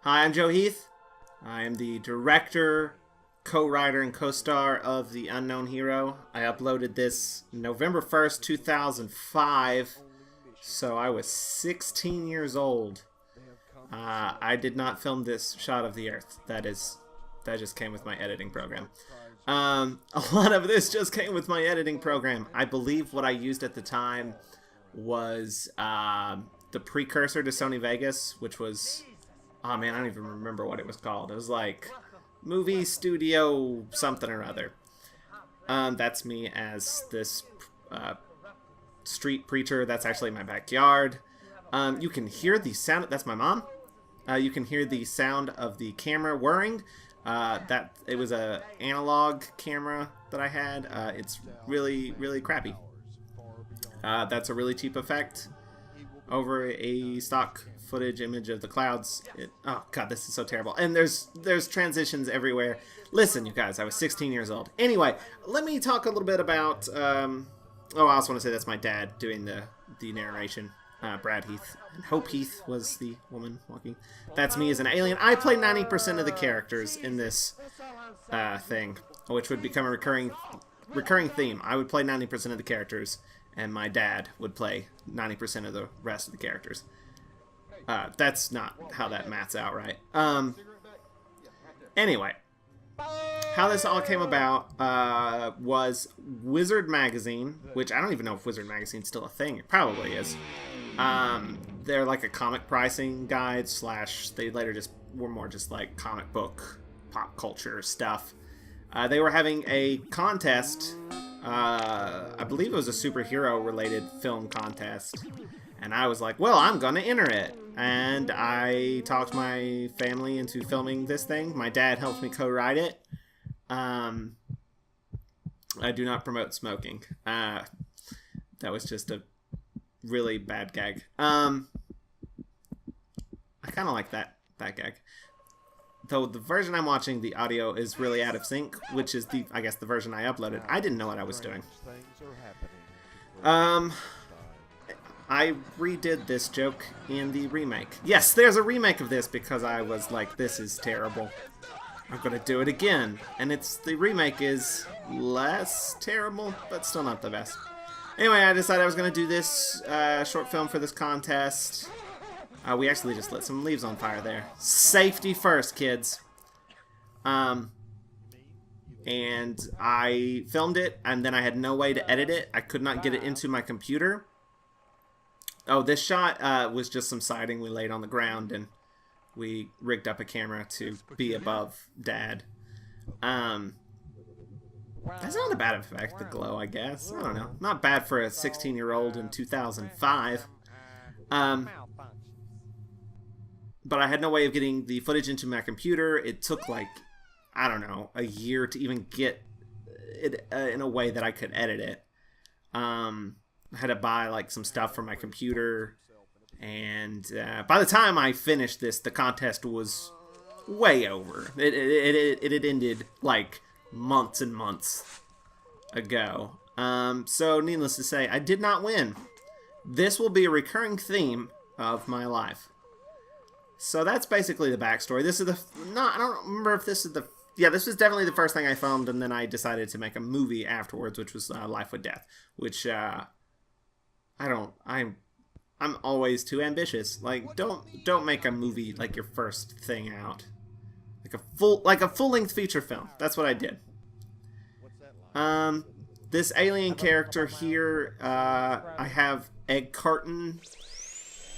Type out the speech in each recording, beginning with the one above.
Hi, I'm Joe Heath. I am the director, co-writer, and co-star of The Unknown Hero. I uploaded this November 1st, 2005, so I was 16 years old. I did not film this shot of the Earth. That just came with my editing program. A lot of this just came with my editing program. I believe what I used at the time was the precursor to Sony Vegas, which was... Oh man, I don't even remember what it was called. It was like Movie Studio something or other. That's me as this street preacher. That's actually my backyard. You can hear the sound. That's my mom. You can hear the sound of the camera whirring. It was a analog camera that I had. It's really, really crappy. That's a really cheap effect over a stock footage image of the clouds. Oh god, this is so terrible. And there's transitions everywhere. Listen, you guys, I was 16 years old. Anyway, let me talk a little bit about I also want to say that's my dad doing the narration. Brad Heath. And Hope Heath was the woman walking. That's me as an alien. I play 90% of the characters in this thing, which would become a recurring theme. I would play 90% of the characters, and my dad would play 90% of the rest of the characters. That's not how that maths out, right? Anyway, how this all came about was Wizard Magazine, which I don't even know if Wizard Magazine's still a thing. It probably is. They're like a comic pricing guide / they later just were more just like comic book, pop culture stuff. They were having a contest. I believe it was a superhero-related film contest. And I was like, well, I'm gonna enter it. And I talked my family into filming this thing. My dad helped me co-write it. I do not promote smoking. That was just a really bad gag. I kind of like that gag. Though the version I'm watching, the audio is really out of sync, which is I guess the version I uploaded. I didn't know what I was doing. I redid this joke in the remake. Yes, there's a remake of this because I was like, this is terrible. I'm gonna do it again. And the remake is less terrible, but still not the best. Anyway, I decided I was gonna do this short film for this contest. We actually just lit some leaves on fire there. Safety first, kids. And I filmed it, and then I had no way to edit it. I could not get it into my computer. Oh, this shot was just some siding we laid on the ground, and we rigged up a camera to be above Dad. That's not a bad effect, the glow, I guess. I don't know. Not bad for a 16-year-old in 2005. But I had no way of getting the footage into my computer. It took, like, I don't know, a year to even get it in a way that I could edit it. I had to buy like some stuff for my computer, and by the time I finished this, the contest was way over. It had ended like months and months ago. So needless to say, I did not win. This will be a recurring theme of my life. So that's basically the backstory. This is I don't remember if this is this was definitely the first thing I filmed, and then I decided to make a movie afterwards, which was Life with Death, which I'm always too ambitious. Like, don't make a movie like your first thing out. Like a full-length feature film. That's what I did. This alien character here, I have egg carton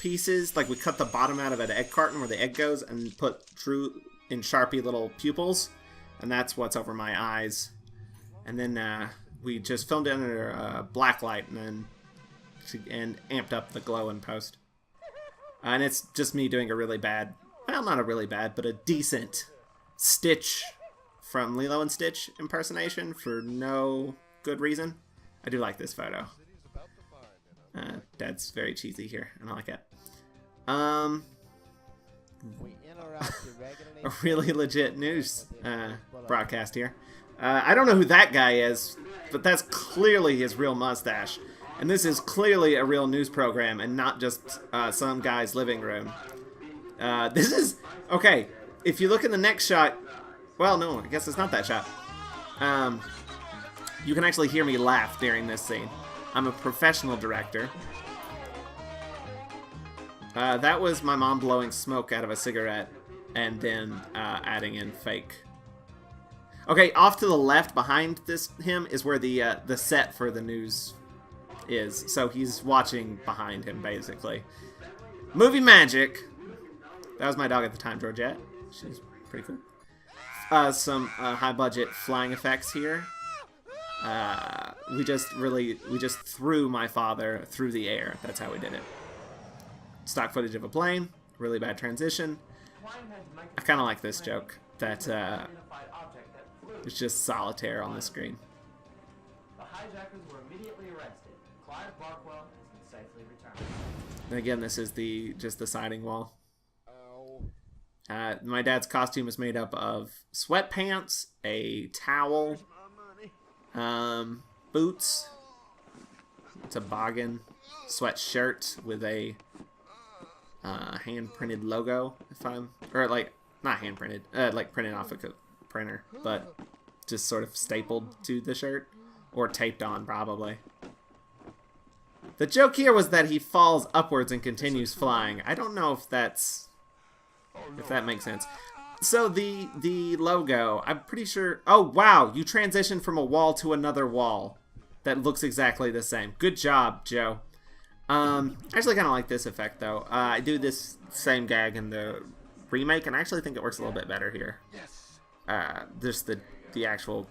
pieces. Like, we cut the bottom out of an egg carton where the egg goes and drew in Sharpie little pupils, and that's what's over my eyes. And then we just filmed it under black light and amped up the glow in post. And it's just me doing a really bad, well, not a really bad, but a decent Stitch from Lilo and Stitch impersonation for no good reason. I do like this photo. Dad's very cheesy here, and I like it. A really legit news broadcast here. I don't know who that guy is, but that's clearly his real mustache. And this is clearly a real news program and not just some guy's living room. This is... Okay, if you look in the next shot... Well, no, I guess it's not that shot. You can actually hear me laugh during this scene. I'm a professional director. That was my mom blowing smoke out of a cigarette and then adding in fake. Okay, off to the left behind him is where the set for the news is. So he's watching behind him, basically. Movie magic. That was my dog at the time, Georgette. She's pretty cool. Some high-budget flying effects here. We just threw my father through the air. That's how we did it. Stock footage of a plane. Really bad transition. I kind of like this joke. That it's just solitaire on the screen. The hijackers were immediately arrested. Clive Barkwell has been safely returned. And again, this is just the siding wall. My dad's costume is made up of sweatpants, a towel, boots, toboggan, sweatshirt with a hand-printed logo. Not hand-printed, like printed off a printer, but just sort of stapled to the shirt, or taped on probably. The joke here was that he falls upwards and continues flying. I don't know if that makes sense. So the logo, I'm pretty sure... Oh, wow, you transition from a wall to another wall that looks exactly the same. Good job, Joe. I actually kind of like this effect, though. I do this same gag in the remake, and I actually think it works a little bit better here. Just the actual...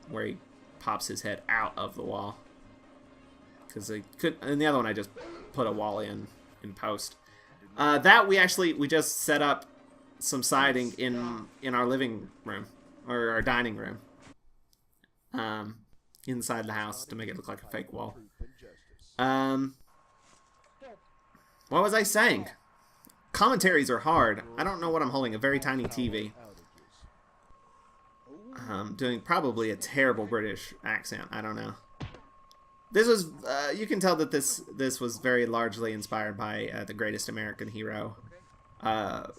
where he pops his head out of the wall. Because they could... In the other one, I just put a wall in post. That we just set up some siding in our living room, or our dining room, inside the house to make it look like a fake wall. What was I saying? Commentaries are hard. I don't know what I'm holding. A very tiny TV. Doing probably a terrible British accent. I don't know. This was, you can tell that this was very largely inspired by The Greatest American Hero,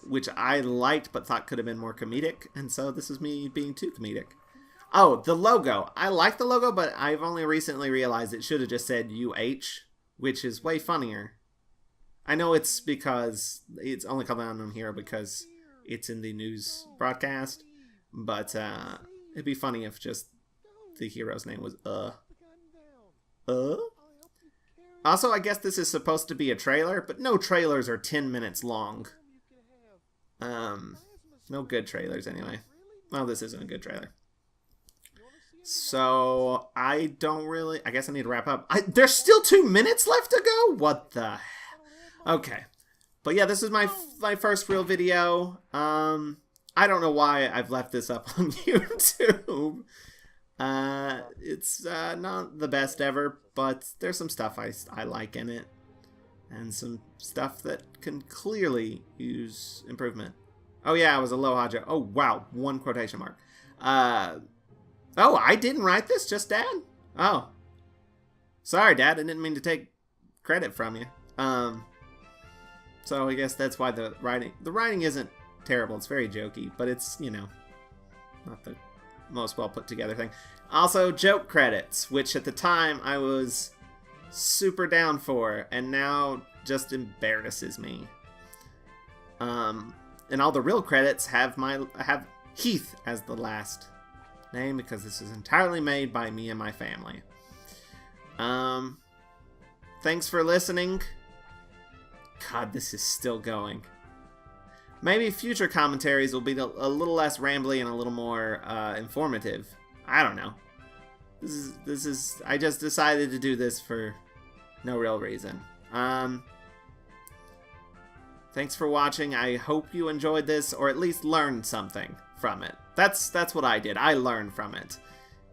which I liked but thought could have been more comedic, and so this is me being too comedic. Oh, the logo. I like the logo, but I've only recently realized it should have just said UH, which is way funnier. I know it's because it's only called Unknown Hero because it's in the news broadcast, but it'd be funny if just the hero's name was Also, I guess this is supposed to be a trailer, but no trailers are 10 minutes long. No good trailers, anyway. Well, this isn't a good trailer. So, I guess I need to wrap up. There's still 2 minutes left to go? What the hell? Okay. But yeah, this is my first real video. I don't know why I've left this up on YouTube. It's not the best ever, but there's some stuff I like in it, and some stuff that can clearly use improvement. Oh yeah, I was Aloha Joe. Oh wow, 1 quotation mark. Oh, I didn't write this, just Dad? Oh. Sorry, Dad, I didn't mean to take credit from you. So I guess that's why the writing isn't terrible. It's very jokey, but it's, you know, not the most well put together thing. Also, joke credits, which at the time I was super down for, and now just embarrasses me. And all the real credits have Heath as the last name, because this is entirely made by me and my family. Thanks for listening. God, this is still going. Maybe future commentaries will be a little less rambly and a little more informative. I don't know. I just decided to do this for no real reason. Thanks for watching. I hope you enjoyed this, or at least learned something from it. That's what I did. I learned from it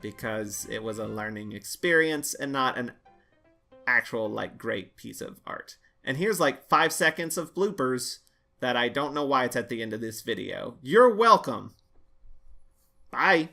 because it was a learning experience and not an actual great piece of art. And here's 5 seconds of bloopers that I don't know why it's at the end of this video. You're welcome. Bye.